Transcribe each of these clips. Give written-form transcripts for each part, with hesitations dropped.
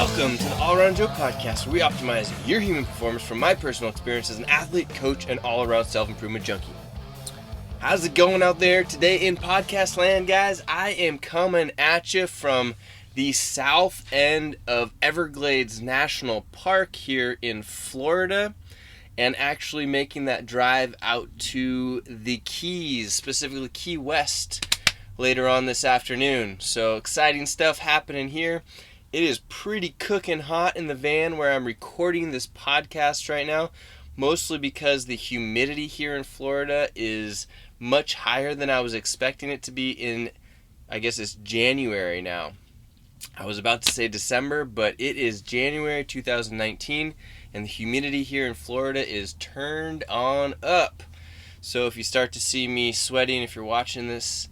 Welcome to the All Around Joe Podcast, where we optimize your human performance from my personal experience as an athlete, coach, and all-around self-improvement junkie. How's it going out there today in podcast land, guys? I am coming at you from the south end of Everglades National Park here in Florida, and actually making that drive out to the Keys, specifically Key West, later on this afternoon. So exciting stuff happening here. It is pretty cooking hot in the van where I'm recording this podcast right now, mostly because the humidity here in Florida is much higher than I was expecting it to be in, I guess it's January now. I was about to say December, but it is January 2019, and the humidity here in Florida is turned on up. So if you start to see me sweating, if you're watching this,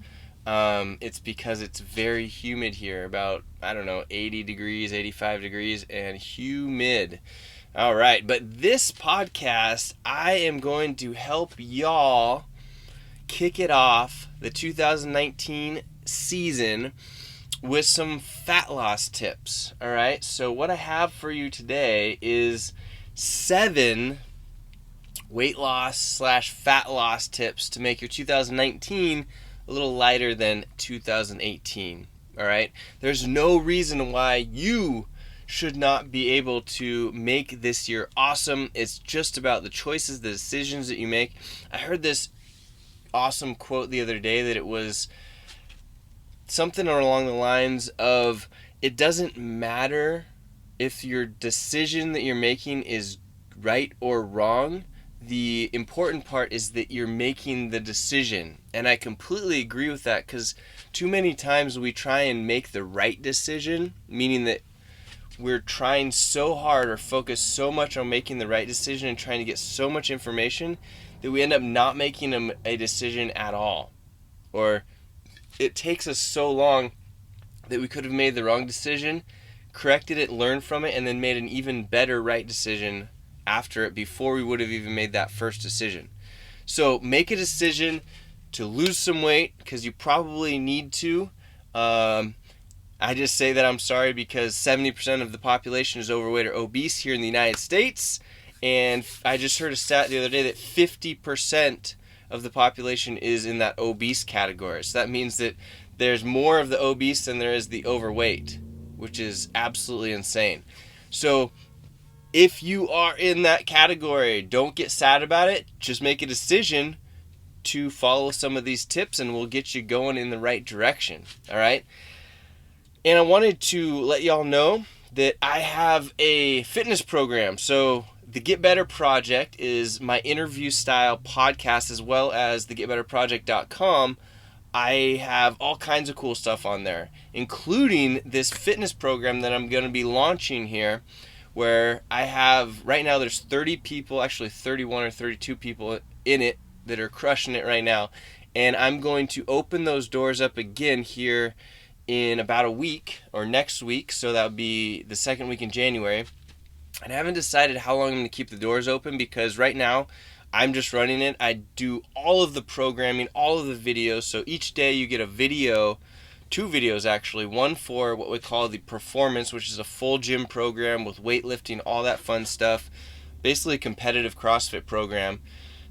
it's because it's very humid here, about, 80 degrees, 85 degrees, and humid. All right, but this podcast, I am going to help y'all kick it off, the 2019 season, with some fat loss tips. All right, so what I have for you today is 7 weight loss / fat loss tips to make your 2019 a little lighter than 2018. All right, there's no reason why you should not be able to make this year awesome. It's just about the choices, the decisions that you make. I heard this awesome quote the other day that it was something along the lines of, it doesn't matter if your decision that you're making is right or wrong. The important part is that you're making the decision. And I completely agree with that, because too many times we try and make the right decision, meaning that we're trying so hard or focus so much on making the right decision and trying to get so much information that we end up not making a decision at all. Or it takes us so long that we could have made the wrong decision, corrected it, learned from it, and then made an even better right decision after it before we would have even made that first decision. So make a decision to lose some weight, because you probably need to. I just say that I'm sorry because 70% of the population is overweight or obese here in the United States. And I just heard a stat the other day that 50% of the population is in that obese category. So that means that there's more of the obese than there is the overweight, which is absolutely insane. So if you are in that category, don't get sad about it. Just make a decision to follow some of these tips and we'll get you going in the right direction. All right? And I wanted to let y'all know that I have a fitness program. So the Get Better Project is my interview style podcast, as well as the getbetterproject.com. I have all kinds of cool stuff on there, including this fitness program that I'm going to be launching here, where I have, right now there's 30 people, actually 31 or 32 people in it that are crushing it right now. And I'm going to open those doors up again here in about a week, or next week, so that would be the second week in January. And I haven't decided how long I'm going to keep the doors open, because right now I'm just running it. I do all of the programming, all of the videos, so each day you get a video, 2 videos actually, one for what we call the Performance, which is a full gym program with weightlifting, all that fun stuff, basically a competitive CrossFit program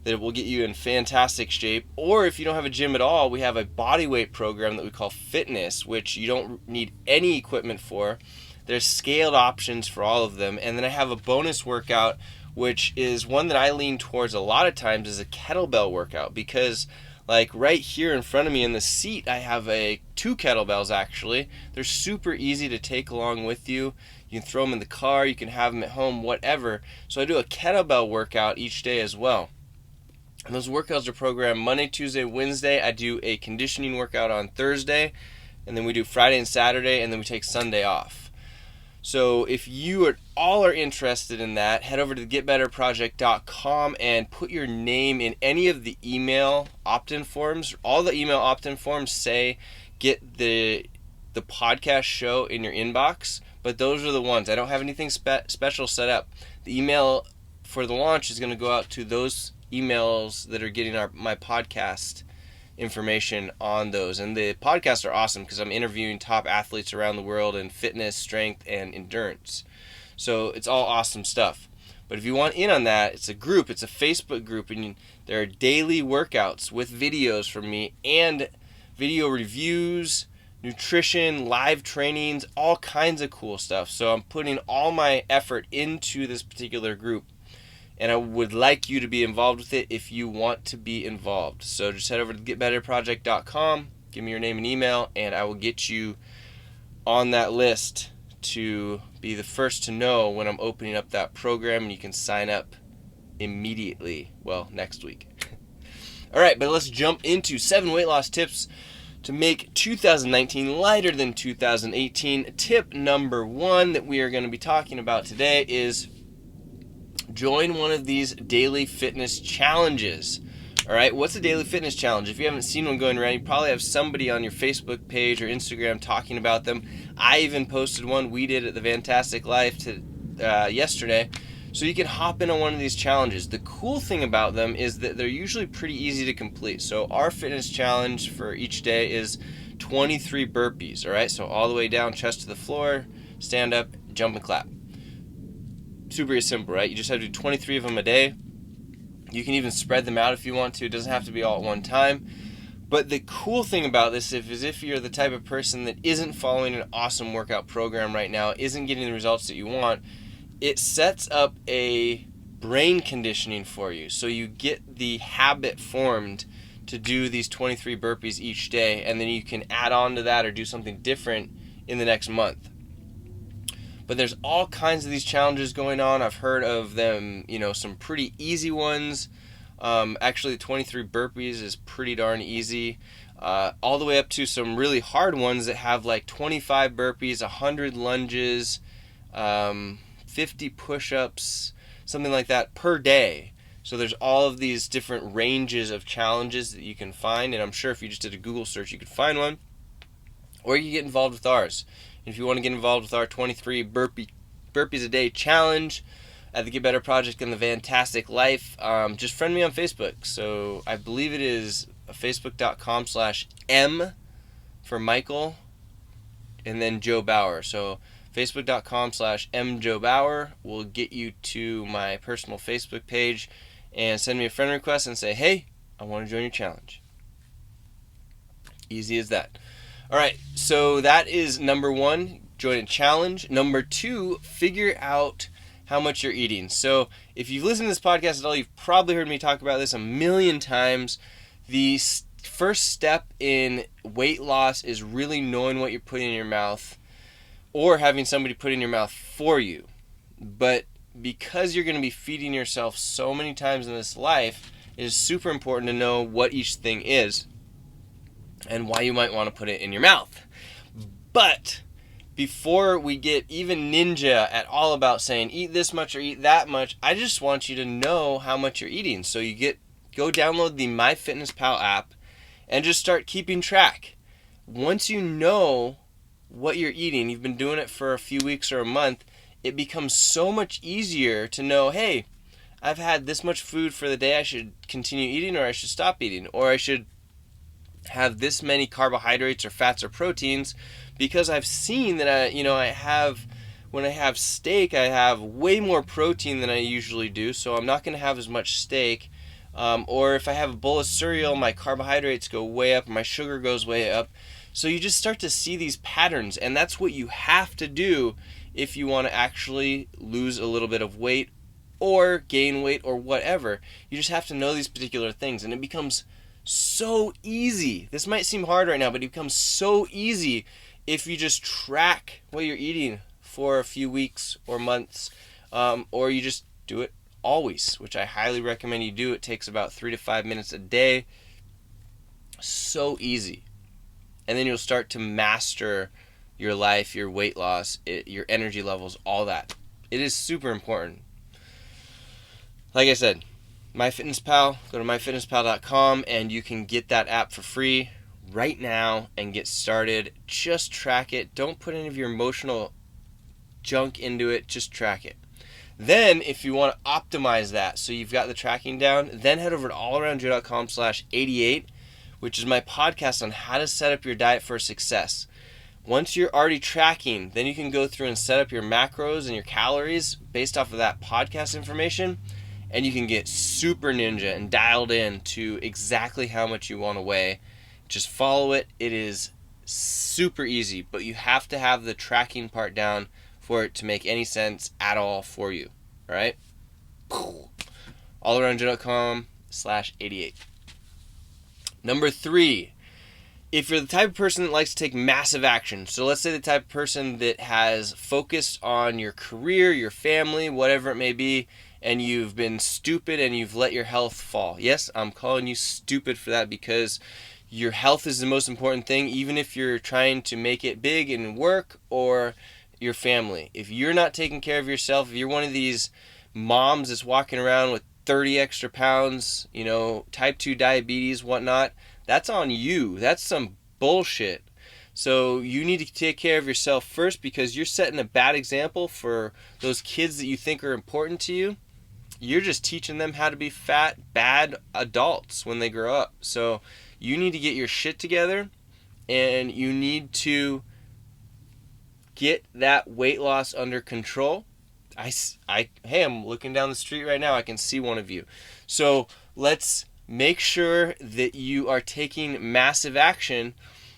that will get you in fantastic shape. Or if you don't have a gym at all, we have a bodyweight program that we call Fitness, which you don't need any equipment for. There's scaled options for all of them. And then I have a bonus workout, which is one that I lean towards a lot of times, is a kettlebell workout, because like right here in front of me in the seat, I have 2 kettlebells actually. They're super easy to take along with you. You can throw them in the car, you can have them at home, whatever. So I do a kettlebell workout each day as well. And those workouts are programmed Monday, Tuesday, Wednesday. I do a conditioning workout on Thursday, and then we do Friday and Saturday, and then we take Sunday off. So if you are all interested in that, head over to getbetterproject.com and put your name in any of the email opt-in forms. All the email opt-in forms say get the podcast show in your inbox, but those are the ones. I don't have anything special set up. The email for the launch is going to go out to those emails that are getting my podcast information on those. And the podcasts are awesome because I'm interviewing top athletes around the world in fitness, strength, and endurance. So it's all awesome stuff. But if you want in on that, it's a group. It's a Facebook group, and there are daily workouts with videos from me and video reviews, nutrition, live trainings, all kinds of cool stuff. So I'm putting all my effort into this particular group, and I would like you to be involved with it if you want to be involved. So just head over to getbetterproject.com, give me your name and email, and I will get you on that list to be the first to know when I'm opening up that program, and you can sign up immediately. Well, next week. All right, but let's jump into 7 weight loss tips to make 2019 lighter than 2018. Tip number 1 that we are going to be talking about today is join one of these daily fitness challenges. All right, what's a daily fitness challenge? If you haven't seen one going around, you probably have somebody on your Facebook page or Instagram talking about them. I even posted one we did at the Fantastic Life yesterday. So you can hop in on one of these challenges. The cool thing about them is that they're usually pretty easy to complete. So our fitness challenge for each day is 23 burpees, all right? So all the way down, chest to the floor, stand up, jump and clap. Super simple, right? You just have to do 23 of them a day. You can even spread them out if you want to. It doesn't have to be all at one time. But the cool thing about this is if you're the type of person that isn't following an awesome workout program right now, isn't getting the results that you want, it sets up a brain conditioning for you. So you get the habit formed to do these 23 burpees each day, and then you can add on to that or do something different in the next month. But there's all kinds of these challenges going on. I've heard of them, some pretty easy ones. Actually, 23 burpees is pretty darn easy. All the way up to some really hard ones that have like 25 burpees, 100 lunges, 50 push-ups, something like that per day. So there's all of these different ranges of challenges that you can find. And I'm sure if you just did a Google search, you could find one. Or you can get involved with ours. If you want to get involved with our 23 burpees a day challenge at the Get Better Project and the Fantastic Life, just friend me on Facebook. So I believe it is facebook.com/M for Michael and then Joe Bauer. So facebook.com/M Joe Bauer will get you to my personal Facebook page and send me a friend request and say, hey, I want to join your challenge. Easy as that. All right, so that is number 1, join a challenge. Number 2, figure out how much you're eating. So if you've listened to this podcast at all, you've probably heard me talk about this a million times. The first step in weight loss is really knowing what you're putting in your mouth or having somebody put in your mouth for you. But because you're going to be feeding yourself so many times in this life, it is super important to know what each thing is and why you might want to put it in your mouth. But before we get even ninja at all about saying eat this much or eat that much, I just want you to know how much you're eating. So go download the MyFitnessPal app and just start keeping track. Once you know what you're eating, you've been doing it for a few weeks or a month, it becomes so much easier to know, hey, I've had this much food for the day, I should continue eating or I should stop eating, or I should have this many carbohydrates or fats or proteins, because I've seen that when I have steak, I have way more protein than I usually do, so I'm not going to have as much steak. Or if I have a bowl of cereal, my carbohydrates go way up, my sugar goes way up. So you just start to see these patterns, and that's what you have to do if you want to actually lose a little bit of weight or gain weight or whatever. You just have to know these particular things, and it becomes so easy. This might seem hard right now, but it becomes so easy if you just track what you're eating for a few weeks or months, or you just do it always, which I highly recommend you do. It takes about 3 to 5 minutes a day. So easy. And then you'll start to master your life, your weight loss, your energy levels, all that. It is super important. Like I said, MyFitnessPal, go to myfitnesspal.com and you can get that app for free right now and get started. Just track it. Don't put any of your emotional junk into it. Just track it. Then, if you want to optimize that so you've got the tracking down, then head over to allaroundjoe.com/88. which is my podcast on how to set up your diet for success. Once you're already tracking, then you can go through and set up your macros and your calories based off of that podcast information, and you can get super ninja and dialed in to exactly how much you want to weigh. Just follow it. It is super easy, but you have to have the tracking part down for it to make any sense at all for you. All right? allaroundjoe.com/88. Number 3, if you're the type of person that likes to take massive action, so let's say the type of person that has focused on your career, your family, whatever it may be, and you've been stupid and you've let your health fall. Yes, I'm calling you stupid for that because your health is the most important thing, even if you're trying to make it big in work or your family. If you're not taking care of yourself, if you're one of these moms that's walking around with 30 extra pounds, type 2 diabetes, whatnot, that's on you. That's some bullshit. So you need to take care of yourself first because you're setting a bad example for those kids that you think are important to you. You're just teaching them how to be fat, bad adults when they grow up. So you need to get your shit together and you need to get that weight loss under control. Hey, I'm looking down the street right now. I can see one of you. So let's make sure that you are taking massive action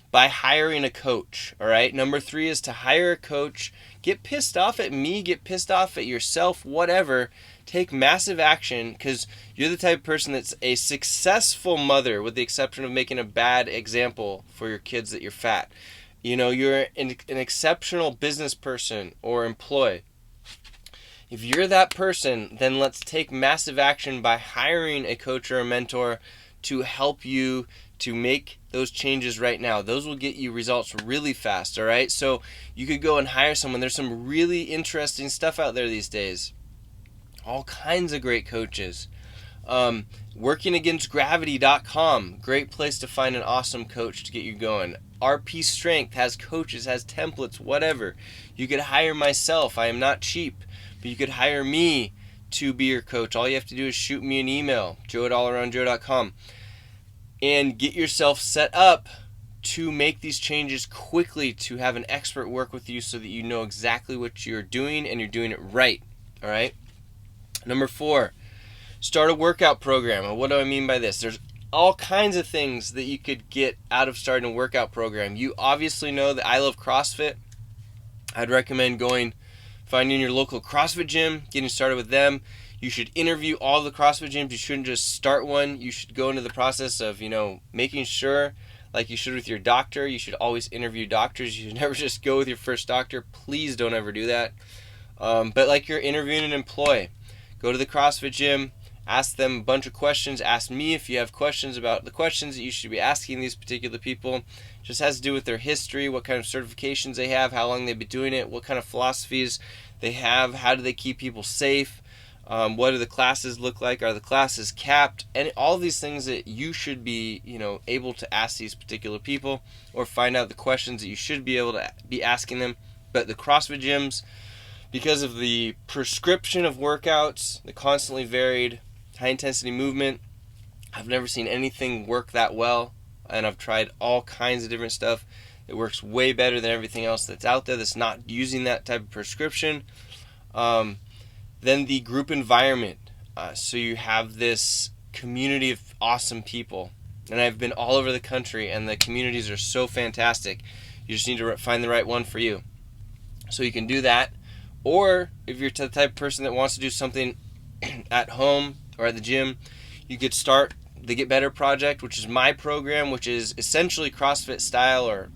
by hiring a coach. All right. Number 3 is to hire a coach. Get pissed off at me. Get pissed off at yourself. Whatever. Take massive action because you're the type of person that's a successful mother, with the exception of making a bad example for your kids that you're fat. You're an exceptional business person or employee. If you're that person, then let's take massive action by hiring a coach or a mentor to help you to make those changes right now. Those will get you results really fast, all right? So you could go and hire someone. There's some really interesting stuff out there these days. All kinds of great coaches. Workingagainstgravity.com, great place to find an awesome coach to get you going. RP Strength has coaches, has templates, whatever. You could hire myself. I am not cheap. But you could hire me to be your coach. All you have to do is shoot me an email, joe@allaroundjoe.com, and get yourself set up to make these changes quickly, to have an expert work with you so that you know exactly what you're doing and you're doing it right. All right? Number 4, start a workout program. And what do I mean by this? There's all kinds of things that you could get out of starting a workout program. You obviously know that I love CrossFit. I'd recommend finding your local CrossFit gym, getting started with them. You should interview all the CrossFit gyms. You shouldn't just start one. You should go into the process of, making sure, like you should with your doctor. You should always interview doctors. You should never just go with your first doctor. Please don't ever do that. But like you're interviewing an employee, go to the CrossFit gym, ask them a bunch of questions. Ask me if you have questions about the questions that you should be asking these particular people. Just has to do with their history, what kind of certifications they have, how long they've been doing it, what kind of philosophies they have, how do they keep people safe, what do the classes look like, are the classes capped, and all these things that you should be able to ask these particular people, or find out the questions that you should be able to be asking them. But the CrossFit gyms, because of the prescription of workouts, the constantly varied high intensity movement, I've never seen anything work that well. And I've tried all kinds of different stuff. It works way better than everything else that's out there that's not using that type of prescription. Then the group environment. So you have this community of awesome people. And I've been all over the country, and the communities are so fantastic. You just need to find the right one for you. So you can do that. Or if you're the type of person that wants to do something at home or at the gym, you could start the Get Better Project, which is my program, which is essentially CrossFit style or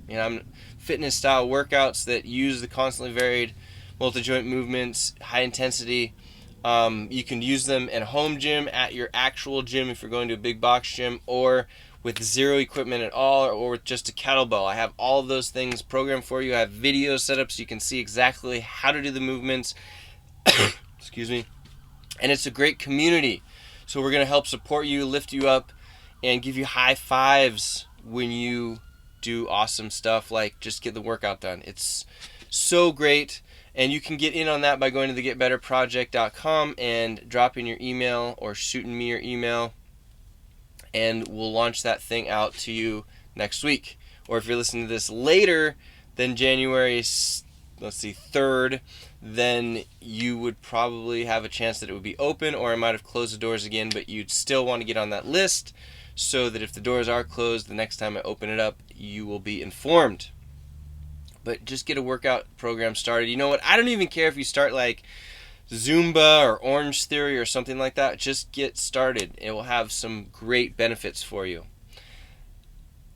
fitness style workouts that use the constantly varied multi-joint movements, high intensity. You can use them in a home gym, at your actual gym if you're going to a big box gym, or with zero equipment at all, or with just a kettlebell. I have all of those things programmed for you. I have videos set up so you can see exactly how to do the movements. Excuse me. And it's a great community. So we're going to help support you, lift you up, and give you high fives when you do awesome stuff like just get the workout done. It's so great. And you can get in on that by going to thegetbetterproject.com and dropping your email or shooting me your email. and we'll launch that thing out to you next week. Or if you're listening to this later than January 3rd, then you would probably have a chance that it would be open, or I might have closed the doors again, but you'd still want to get on that list so that if the doors are closed, the next time I open it up, you will be informed. But just get a workout program started. You know what? I don't even care if you start like Zumba or Orange Theory or something like that. Just get started. It will have some great benefits for you.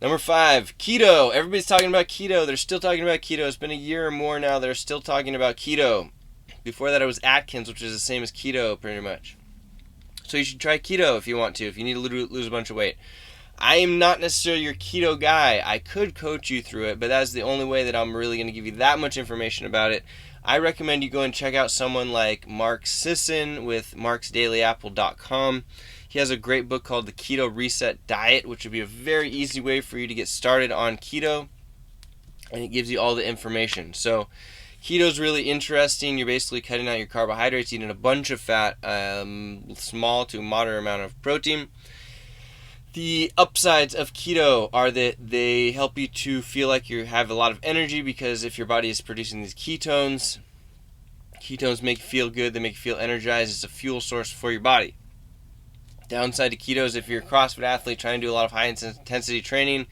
Number 5, keto. Everybody's talking about keto. They're still talking about keto. It's been a year or more now. They're still talking about keto. Before that, it was Atkins, which is the same as keto pretty much. So you should try keto if you want to, if you need to lose a bunch of weight. I am not necessarily your keto guy. I could coach you through it, but that's the only way that I'm really going to give you that much information about it. I recommend you go and check out someone like Mark Sisson with marksdailyapple.com. He has a great book called The Keto Reset Diet, which would be a very easy way for you to get started on keto, and it gives you all the information. So keto is really interesting. You're basically cutting out your carbohydrates, eating a bunch of fat, small to moderate amount of protein. The upsides of keto are that they help you to feel like you have a lot of energy, because if your body is producing these ketones make you feel good, they make you feel energized. It's a fuel source for your body. Downside to keto is if you're a CrossFit athlete trying to do a lot of high intensity training,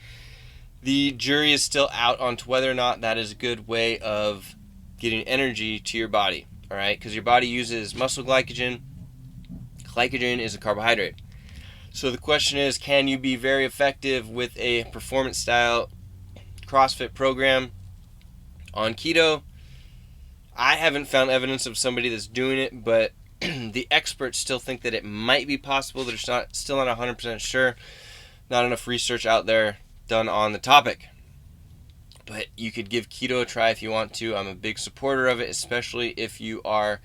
the jury is still out on to whether or not that is a good way of getting energy to your body. All right, because your body uses muscle glycogen. Glycogen is a carbohydrate. So the question is, can you be very effective with a performance style CrossFit program on keto? I haven't found evidence of somebody that's doing it, but the experts still think that it might be possible. They're still not 100% sure. Not enough research out there done on the topic. But you could give keto a try if you want to. I'm a big supporter of it, especially if you are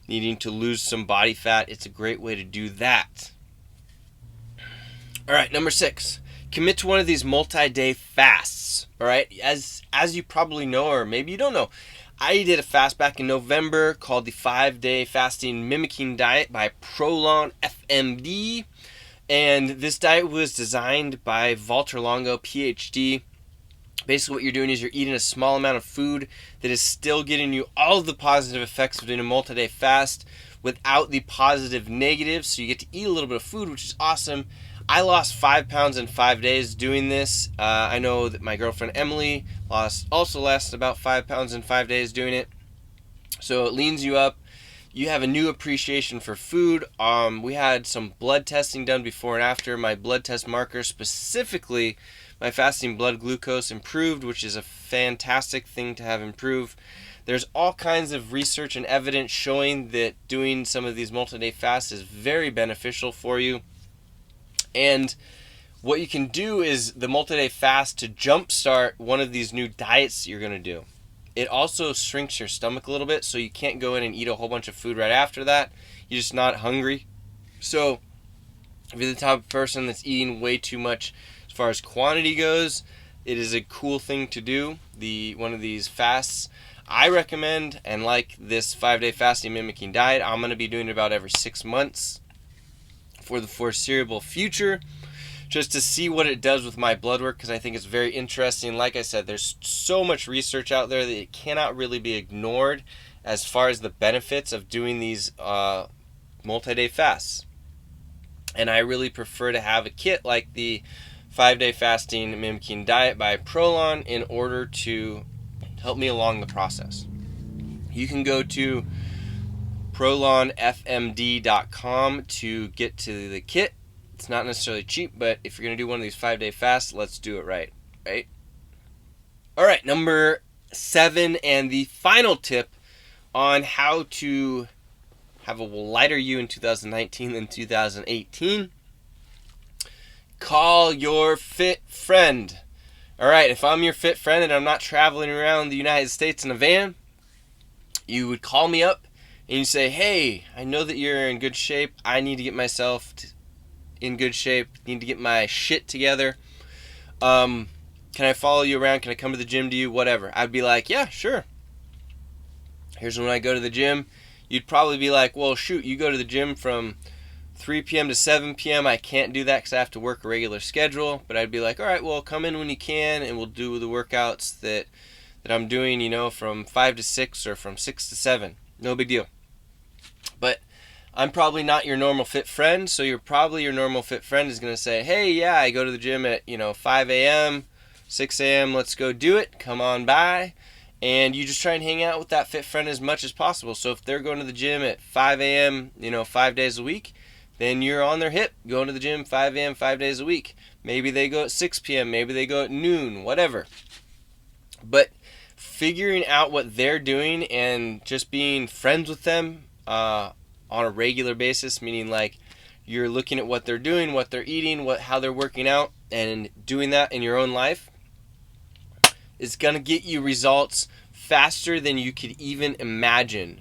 needing to lose some body fat. It's a great way to do that. All right, number 6, commit to one of these multi-day fasts. All right, as you probably know, or maybe you don't know, I did a fast back in November called the 5-Day Fasting Mimicking Diet by Prolon FMD, and this diet was designed by Walter Longo, PhD. Basically what you're doing is you're eating a small amount of food that is still getting you all of the positive effects of doing a multi-day fast without the positive negatives, so you get to eat a little bit of food, which is awesome. I lost 5 pounds in 5 days doing this. I know that my girlfriend Emily also lost about 5 pounds in 5 days doing it. So it leans you up. You have a new appreciation for food. We had some blood testing done before and after. My blood test markers, specifically my fasting blood glucose, improved, which is a fantastic thing to have improve. There's all kinds of research and evidence showing that doing some of these multi-day fasts is very beneficial for you. And what you can do is the multi-day fast to jumpstart one of these new diets you're going to do. It also shrinks your stomach a little bit, so you can't go in and eat a whole bunch of food right after that. You're just not hungry. So if you're the type of person that's eating way too much as far as quantity goes, it is a cool thing to do, one of these fasts. I recommend, and like this 5-day fasting mimicking diet, I'm going to be doing it about every 6 months for the foreseeable future, just to see what it does with my blood work, because I think it's very interesting. Like I said, there's so much research out there that it cannot really be ignored as far as the benefits of doing these multi-day fasts. And I really prefer to have a kit like the 5-day fasting mimicking diet by Prolon in order to help me along the process. You can go to prolonfmd.com to get to the kit. It's not necessarily cheap, but if you're going to do one of these 5-day fasts, let's do it right? All right, number 7 and the final tip on how to have a lighter you in 2019 than 2018. Call your fit friend. All right, if I'm your fit friend and I'm not traveling around the United States in a van, you would call me up and you say, hey, I know that you're in good shape. I need to get myself in good shape. Need to get my shit together. Can I follow you around? Can I come to the gym to you? Whatever. I'd be like, yeah, sure. Here's when I go to the gym. You'd probably be like, well, shoot, you go to the gym from 3 p.m. to 7 p.m. I can't do that because I have to work a regular schedule, but I'd be like, all right, well, come in when you can, and we'll do the workouts that I'm doing, from 5 to 6 or from 6 to 7. No big deal. But I'm probably not your normal fit friend, so your normal fit friend is going to say, hey, yeah, I go to the gym at, 5 a.m., 6 a.m., let's go do it, come on by. And you just try and hang out with that fit friend as much as possible. So if they're going to the gym at 5 a.m., 5 days a week, then you're on their hip, going to the gym 5 a.m., 5 days a week. Maybe they go at 6 p.m., maybe they go at noon, whatever. But figuring out what they're doing and just being friends with them on a regular basis, meaning like you're looking at what they're doing, what they're eating, how they're working out, and doing that in your own life is going to get you results faster than you could even imagine.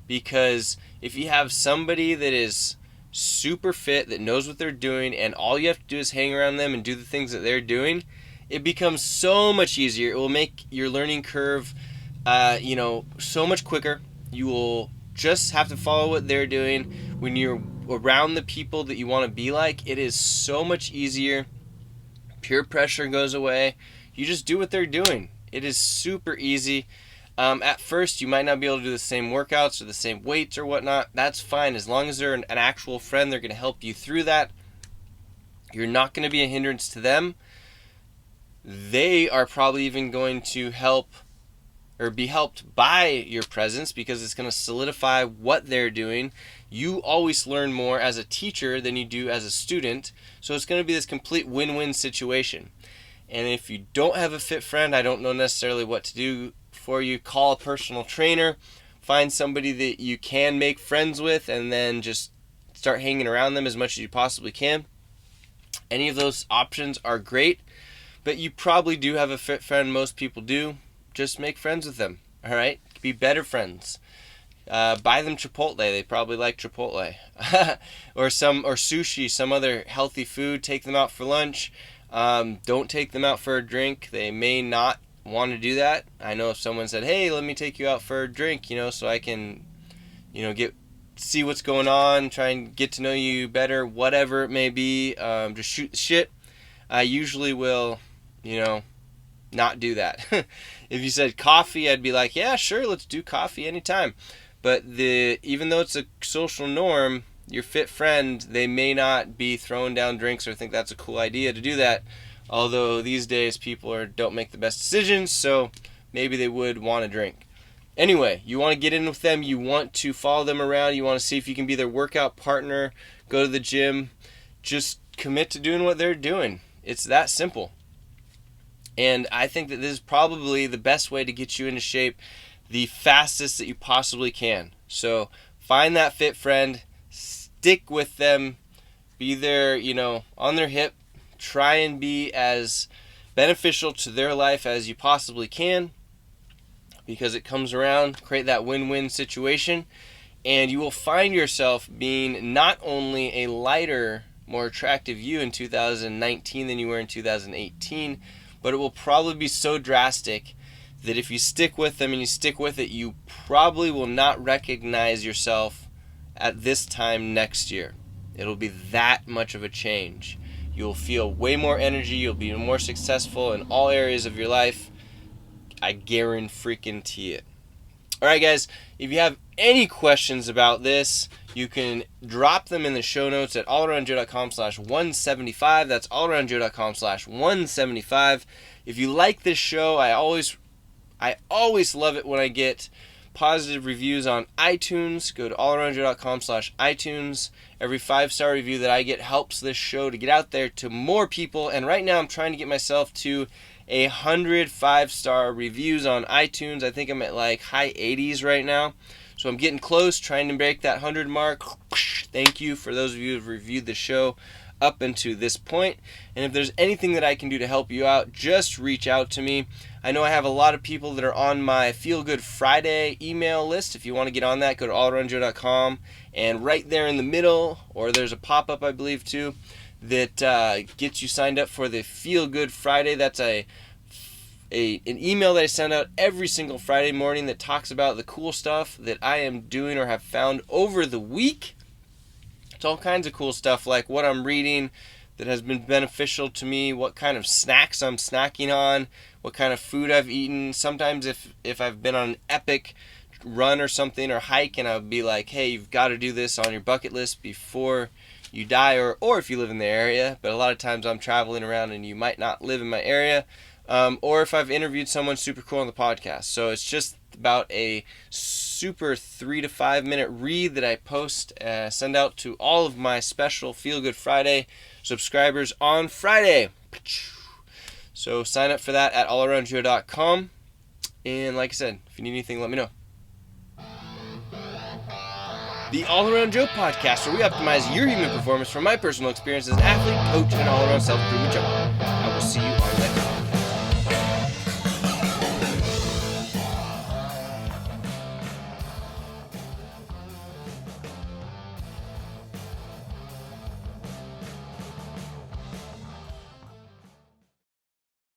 Because if you have somebody that is super fit, that knows what they're doing, and all you have to do is hang around them and do the things that they're doing, it becomes so much easier. It will make your learning curve so much quicker. You will just have to follow what they're doing. When you're around the people that you want to be like, it is so much easier. Peer pressure goes away. You just do what they're doing. It is super easy. At first, you might not be able to do the same workouts or the same weights or whatnot. That's fine. As long as they're an actual friend, they're going to help you through that. You're not going to be a hindrance to them. They are probably even going to help or be helped by your presence because it's going to solidify what they're doing. You always learn more as a teacher than you do as a student, so it's going to be this complete win-win situation. And if you don't have a fit friend, I don't know necessarily what to do for you. Call a personal trainer, find somebody that you can make friends with, and then just start hanging around them as much as you possibly can. Any of those options are great, but you probably do have a fit friend. Most people do. Just make friends with them, all right? Be better friends. Buy them Chipotle. They probably like Chipotle. or sushi, some other healthy food. Take them out for lunch. Don't take them out for a drink. They may not want to do that. I know if someone said, hey, let me take you out for a drink, so I can, see what's going on, try and get to know you better, whatever it may be, just shoot the shit. I usually will, not do that. If you said coffee, I'd be like, yeah, sure, let's do coffee anytime. But even though it's a social norm, your fit friend, they may not be throwing down drinks or think that's a cool idea to do that. Although these days people don't make the best decisions, so maybe they would want to drink. Anyway, you want to get in with them, you want to follow them around, you want to see if you can be their workout partner, go to the gym, just commit to doing what they're doing. It's that simple. And I think that this is probably the best way to get you into shape the fastest that you possibly can. So find that fit friend, stick with them, be there, on their hip, try and be as beneficial to their life as you possibly can, because it comes around, create that win-win situation, and you will find yourself being not only a lighter, more attractive you in 2019 than you were in 2018, but it will probably be so drastic that if you stick with them and you stick with it, you probably will not recognize yourself at this time next year. It'll be that much of a change. You'll feel way more energy. You'll be more successful in all areas of your life. I guarantee it. All right, guys, if you have any questions about this, you can drop them in the show notes at allaroundjoe.com/175. That's allaroundjoe.com/175. If you like this show, I always love it when I get positive reviews on iTunes. Go to allaroundjoe.com/iTunes. Every 5-star review that I get helps this show to get out there to more people. And right now I'm trying to get myself to 100 5-star reviews on iTunes. I think I'm at like high 80s right now. So I'm getting close, trying to break that 100 mark. Thank you for those of you who have reviewed the show up until this point. And if there's anything that I can do to help you out, just reach out to me. I know I have a lot of people that are on my Feel Good Friday email list. If you want to get on that, go to allaroundjoe.com, and right there in the middle, or there's a pop-up I believe too, that gets you signed up for the Feel Good Friday. That's an email that I send out every single Friday morning that talks about the cool stuff that I am doing or have found over the week to all kinds of cool stuff, like what I'm reading that has been beneficial to me, what kind of snacks I'm snacking on, what kind of food I've eaten. Sometimes if I've been on an epic run or something, or hike, and I'll be like, hey, you've got to do this on your bucket list before you die, or if you live in the area. But a lot of times I'm traveling around and you might not live in my area, or if I've interviewed someone super cool on the podcast. So it's just about a super 3 to 5 minute read that I post, send out to all of my special Feel Good Friday subscribers on Friday. So sign up for that at allaroundjoe.com. And like I said, if you need anything, let me know. The All Around Joe podcast, where we optimize your human performance from my personal experience as an athlete, coach, and all-around self-improvement junkie. I will see you on the next